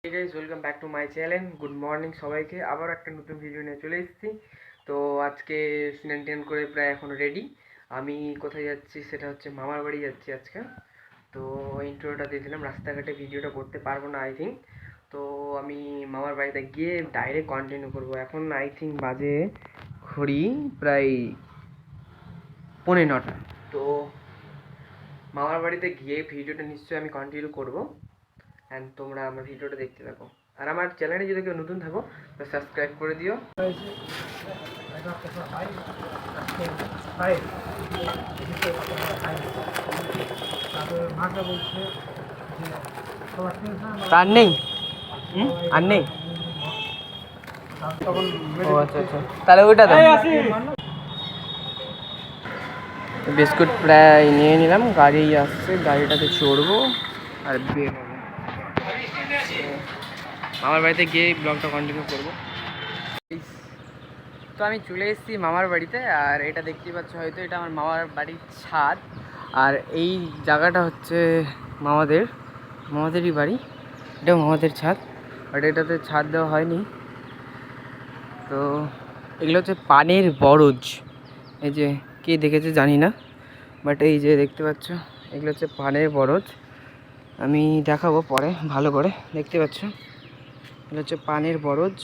Hey guys, welcome back to my channel. Good morning সবাইকে আবার একটা নতুন ভিডিও নিয়ে চলে এসেছি। তো আজকে স্নান টান করে প্রায় এখন রেডি। আমি কোথায় যাচ্ছি সেটা হচ্ছে মামার বাড়ি যাচ্ছি আজকে। তো ইন্ট্রোটা দিয়ে দিলাম, রাস্তাঘাটে ভিডিওটা করতে পারবো না আই থিঙ্ক। তো আমি মামার বাড়িতে গিয়ে ডাইরেক্ট কন্টিনিউ করব। এখন আই থিঙ্ক বাজে ঘড়ি প্রায় 9:45। তো মামার বাড়িতে গিয়ে ভিডিওটা নিশ্চয়ই আমি কন্টিনিউ করব। অ্যান্ড তোমরা আমার ভিডিওটা দেখতে থাকো। আর আমার চ্যানেলে যদি কেউ নতুন থাকো তো সাবস্ক্রাইব করে দিও। তার নেই আর নেই। ও আচ্ছা আচ্ছা, তাহলে ওইটা দাও। বিস্কুট প্রায় নিয়ে নিলাম, গাড়ি আসছে, গাড়িটাতে চড়বো আর বের হবো। মামার বাড়িতে গিয়ে ব্লগটা কন্টিনিউ করবো। তো আমি চলে এসেছি মামার বাড়িতে, আর এটা দেখতেই পাচ্ছ হয়তো এটা আমার মামার বাড়ির ছাদ। আর এই জায়গাটা হচ্ছে মামাদেরই বাড়ি, এটা মামাদের ছাদ, বাট এটাতে ছাদ দেওয়া হয়নি। তো এগুলো হচ্ছে পানের বরজ, এই যে কে দেখেছে জানি না, বাট এই যে দেখতে পাচ্ছ এগুলো হচ্ছে পানের বরজ। আমি দেখাবো পরে ভালো করে। দেখতে পাচ্ছ এগুলো হচ্ছে পানের বরজ,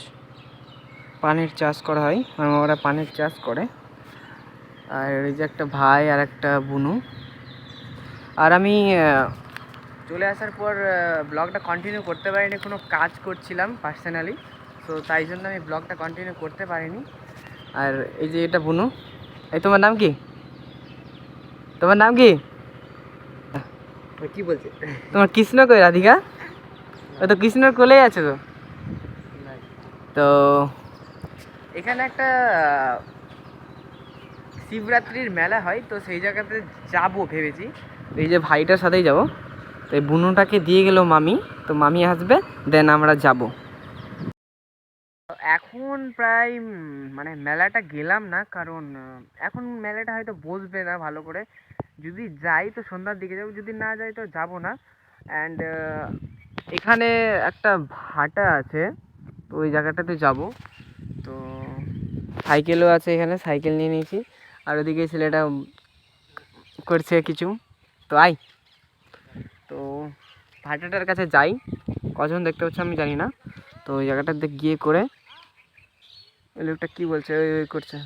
পানের চাষ করা হয়, আমার মামারা পানের চাষ করে। আর এই যে একটা ভাই আর একটা বুনু। আর আমি চলে আসার পর ব্লগটা কন্টিনিউ করতে পারিনি, কোনো কাজ করছিলাম পার্সোনালি, তো তাই জন্য আমি ব্লগটা কন্টিনিউ করতে পারিনি। আর এই যে এটা বুনু। এই তোমার নাম কি? তোমার নাম কি? কি বলছে তোমার কৃষ্ণ কই? রাধিকা? ও তো কৃষ্ণর কোলেই আছে তো। তো এখানে একটা শিবরাত্রির মেলা হয়, তো সেই জায়গাতে যাবো ভেবেছি। এই যে ভাইটার সাথেই যাব। তো এই বুনুটাকে দিয়ে গেল মামি, তো মামি আসবে, দেন আমরা যাব। এখন প্রায় মানে মেলাটা গেলাম না, কারণ এখন মেলাটা হয়তো বসবে না ভালো করে। যদি যাই তো সন্ধ্যার দিকে যাবো, যদি না যাই তো যাব না। অ্যান্ড এখানে একটা ভাটা আছে, তো ওই জায়গাটাতে যাব। তো সাইকেলও আছে এখানে, সাইকেল নিয়ে নিয়েছি। আর ওদিকে ছেলেটা করছে কিছু, তো আই। তো ভাটাটার কাছে যাই, কজন দেখতে পাচ্ছ আমি জানি না। তো ওই জায়গাটাতে গিয়ে করে ওই লোকটা কী বলছে, ওই করছে,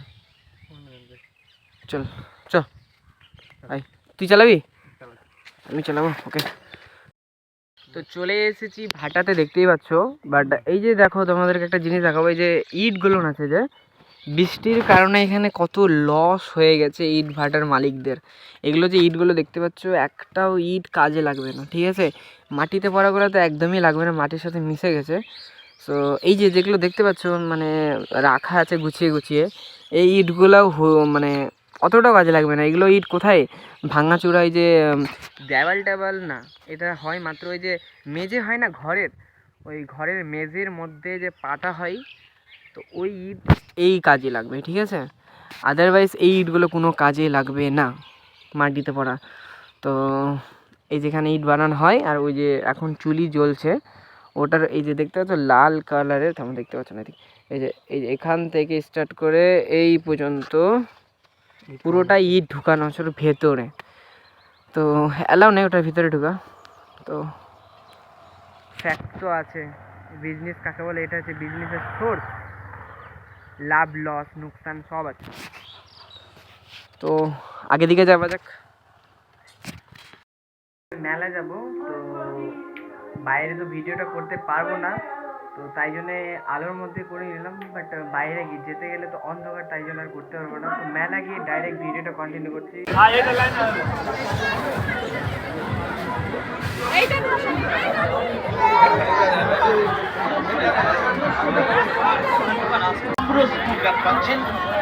চল চল আই। তুই চালাবি? আমি চালাবো, ওকে। তো চলে এসেছি ভাটাতে, দেখতেই পাচ্ছ। বাট এই যে দেখো, তোমাদেরকে একটা জিনিস দেখাবো। এই যে ইটগুলো আছে, যে বৃষ্টির কারণে এখানে কত লস হয়ে গেছে ইট ভাটার মালিকদের। এগুলো যে ইটগুলো দেখতে পাচ্ছ, একটাও ইট কাজে লাগবে না, ঠিক আছে? মাটিতে পড়াগুলো তো একদমই লাগবে না, মাটির সাথে মিশে গেছে। সো এই যে যেগুলো দেখতে পাচ্ছ মানে রাখা আছে গুছিয়ে গুছিয়ে, এই ইটগুলোও মানে অতটাও কাজে লাগবে না। এগুলো ইট কোথায় ভাঙাচোরাই, যে দেওয়াল টেবাল না, এটা হয় মাত্র ওই যে মেঝে হয় না ঘরের, ওই ঘরের মেঝের মধ্যে যে পাতা হয়, তো ওই ইট এই কাজে লাগবে, ঠিক আছে? আদারওয়াইজ এই ইটগুলো কোনো কাজে লাগবে না মাটিতে পড়া। তো এই যেখানে ইট বানানো হয়, আর ওই যে এখন চুলি জ্বলছে ওটার, এই যে দেখতে পাচ্ছ লাল কালারের, তেমন দেখতে পাচ্ছ না, এই যে এখান থেকে স্টার্ট করে এই পর্যন্ত পুরোটা ইট ঢুকানো ছিল ভেতরে। তো অ্যালাউ নেই ওটার ভিতরে ঢুকা। তো ফ্যাক্ট তো আছে, বিজনেস কাকে বলে, এটা হচ্ছে বিজনেসের সোর্স, লাভ লস নুকসান সব আছে। তো আগে দিকে যাওয়া যাক, মেলা যাব। তো বাইরে তো ভিডিওটা করতে পারবো না, তো তাই জন্যে আলোর মধ্যে করে নিলাম। বাট বাইরে যেতে গেলে তো অন্ধকার, তাই জন্য আর করতে পারবো না। তো মেলা গিয়ে ডাইরেক্ট ভিডিওটা কন্টিনিউ করছি।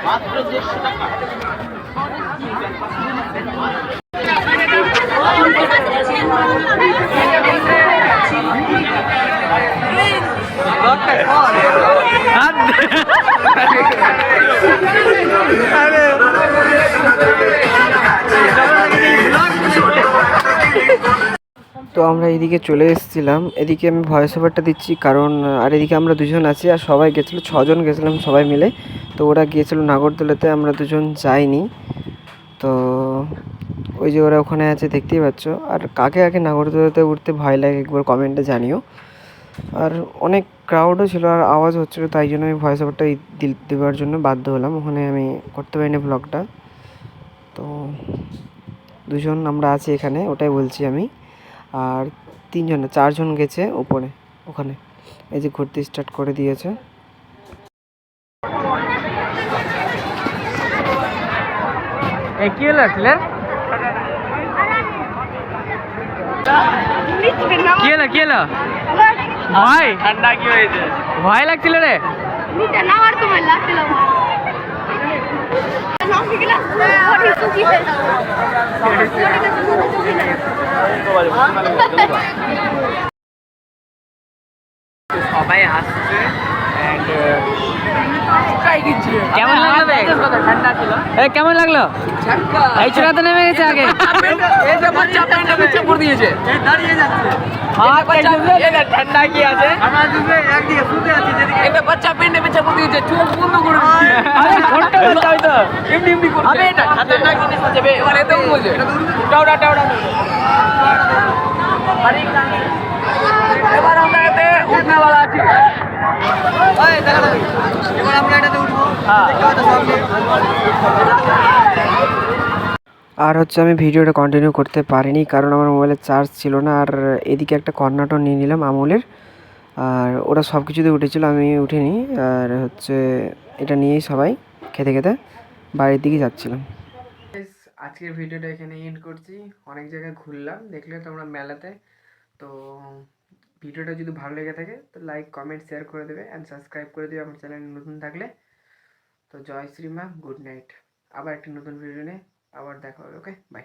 মাত্র 150 টাকা। তো আমরা এইদিকে চলে এসেছিলাম, এদিকে আমি ভয়েস ওভারটা দিচ্ছি কারণ আর এদিকে আমরা দুজন আছি আর সবাই গেছিলো, 6জন গেছিলাম সবাই মিলে। তো ওরা গিয়েছিলো নাগরদোলাতে, আমরা দুজন যাইনি। তো ওই যে ওরা ওখানে আছে দেখতেই পাচ্ছ। আর কাকে কাকে নাগরদোলাতে উঠতে ভয় লাগে একবার কমেন্টে জানিও। আর অনেক ক্রাউডও ছিল আর আওয়াজ হচ্ছিলো, তাই জন্য আমি ভয়েস ওভারটা দেওয়ার জন্য বাধ্য হলাম, ওখানে আমি করতে পারিনি ব্লগটা। তো দুজন আমরা আছি এখানে, ওটাই বলছি আমি। আর 4জন গেছে উপরে ওখানে, এই যে ঘুরতে স্টার্ট করে দিয়েছে। কি হলো ছেলে, কি হলো কি হলো ভাই? ঠান্ডা কি হয়েছে? ভয় লাগছিল রে? সবাই আসছে। কেমন লাগলো? ঠান্ডা ছিল। কেমন লাগলো? এই চূড়া তো নেমে গেছে আগে। ঠান্ডা কি আছে? বাচ্চা পেন্ডে পেছা পড়ে দিয়েছে, চোখ বন্ধ করে এবার আমরা এতে উঠনেওয়ালা আছি। এবার আমরা এটাতে উঠবো। আর হচ্ছে আমি ভিডিওটা কন্টিনিউ করতে পারিনি কারণ আমার মোবাইলে চার্জ ছিল না। আর এদিকে একটা কর্নাটন নিয়ে নিলাম আমুলের, আর ওরা সব কিছুতে উঠেছিল, আমি উঠিনি। আর হচ্ছে এটা নিয়েই সবাই খেতে খেতে বাড়ির দিকে যাচ্ছিলাম। আজকের ভিডিওটা এখানে এন্ড করছি। অনেক জায়গায় ঘুরলাম, দেখলে তোমরা মেলাতে। তো ভিডিওটা যদি ভালো লেগে থাকে তো লাইক কমেন্ট শেয়ার করে দেবে অ্যান্ড সাবস্ক্রাইব করে দেবে আমার চ্যানেল নতুন থাকলে। তো জয় শ্রীমা, গুড নাইট। আবার একটা নতুন ভিডিও নিয়ে আবার দেখা হবে। ওকে, বাই।